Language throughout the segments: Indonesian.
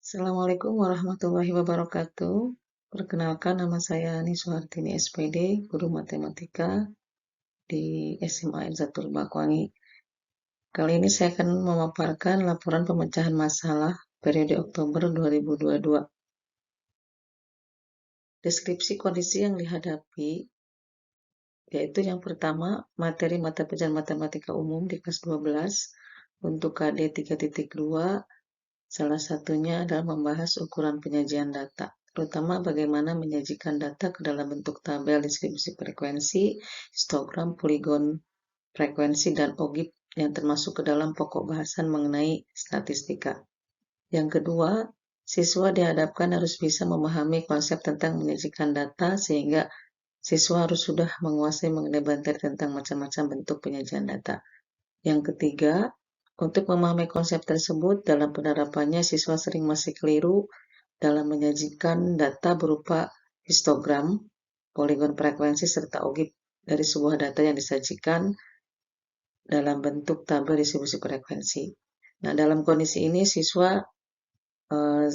Assalamualaikum warahmatullahi wabarakatuh. Perkenalkan, nama saya Ani Suhartini SPD, guru matematika di SMA N 1 Lebakwangi. Kali ini saya akan memaparkan laporan pemecahan masalah periode Oktober 2022. Deskripsi kondisi yang dihadapi yaitu yang pertama, materi mata pelajaran matematika umum di kelas 12 untuk KD 3.2. Salah satunya adalah membahas ukuran penyajian data, terutama bagaimana menyajikan data ke dalam bentuk tabel distribusi frekuensi, histogram, poligon frekuensi, dan OGIP yang termasuk ke dalam pokok bahasan mengenai statistika. Yang kedua, siswa dihadapkan harus bisa memahami konsep tentang menyajikan data sehingga siswa harus sudah menguasai mengenai materi tentang macam-macam bentuk penyajian data. Yang ketiga, untuk memahami konsep tersebut, dalam penerapannya siswa sering masih keliru dalam menyajikan data berupa histogram, poligon frekuensi, serta OGIP dari sebuah data yang disajikan dalam bentuk tabel distribusi frekuensi. Nah, dalam kondisi ini siswa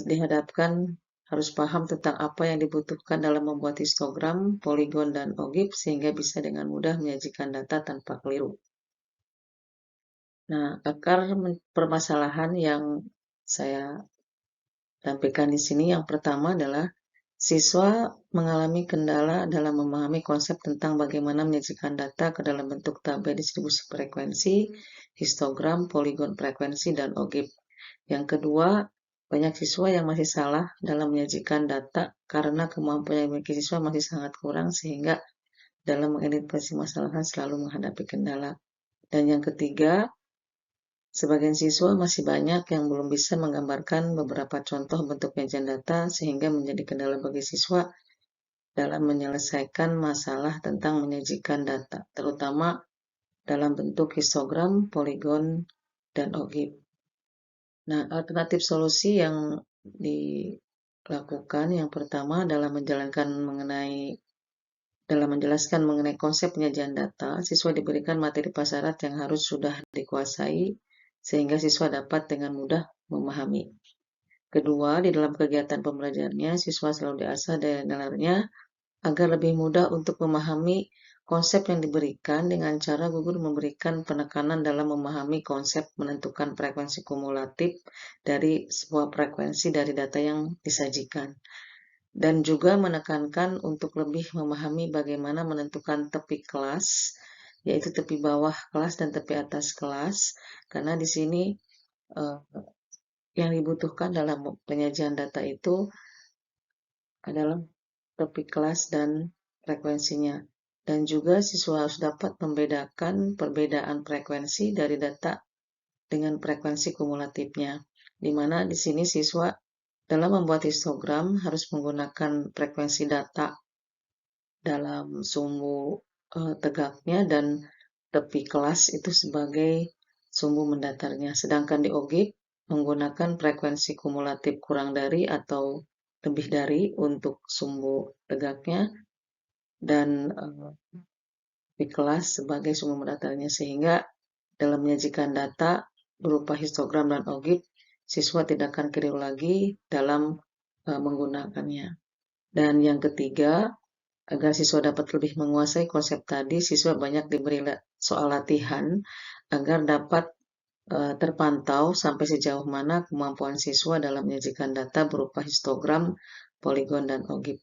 dihadapkan harus paham tentang apa yang dibutuhkan dalam membuat histogram, poligon, dan OGIP sehingga bisa dengan mudah menyajikan data tanpa keliru. Nah, akar permasalahan yang saya tampilkan di sini yang pertama adalah siswa mengalami kendala dalam memahami konsep tentang bagaimana menyajikan data ke dalam bentuk tabel distribusi frekuensi, histogram, poligon frekuensi, dan OGIP. Yang kedua, banyak siswa yang masih salah dalam menyajikan data karena kemampuan yang dimiliki siswa masih sangat kurang sehingga dalam mengidentifikasi masalah selalu menghadapi kendala. Dan yang ketiga, sebagian siswa masih banyak yang belum bisa menggambarkan beberapa contoh bentuk penyajian data sehingga menjadi kendala bagi siswa dalam menyelesaikan masalah tentang menyajikan data, terutama dalam bentuk histogram, poligon, dan OGIP. Nah, alternatif solusi yang dilakukan yang pertama adalah dalam menjelaskan mengenai konsep penyajian data, siswa diberikan materi prasyarat yang harus sudah dikuasai sehingga siswa dapat dengan mudah memahami. Kedua, di dalam kegiatan pembelajarannya, siswa selalu diasah daya nalarnya agar lebih mudah untuk memahami konsep yang diberikan dengan cara guru memberikan penekanan dalam memahami konsep menentukan frekuensi kumulatif dari sebuah frekuensi dari data yang disajikan. Dan juga menekankan untuk lebih memahami bagaimana menentukan tepi kelas, yaitu tepi bawah kelas dan tepi atas kelas, karena di sini yang dibutuhkan dalam penyajian data itu adalah tepi kelas dan frekuensinya. Dan juga siswa harus dapat membedakan perbedaan frekuensi dari data dengan frekuensi kumulatifnya. Di mana di sini siswa dalam membuat histogram harus menggunakan frekuensi data dalam sumbu tegaknya dan tepi kelas itu sebagai sumbu mendatarnya. Sedangkan di OGIP menggunakan frekuensi kumulatif kurang dari atau lebih dari untuk sumbu tegaknya dan tepi kelas sebagai sumbu mendatarnya, sehingga dalam menyajikan data berupa histogram dan OGIP, siswa tidak akan keliru lagi dalam menggunakannya. Dan yang ketiga, agar siswa dapat lebih menguasai konsep tadi, siswa banyak diberi soal latihan agar dapat terpantau sampai sejauh mana kemampuan siswa dalam menyajikan data berupa histogram, poligon, dan OGIP.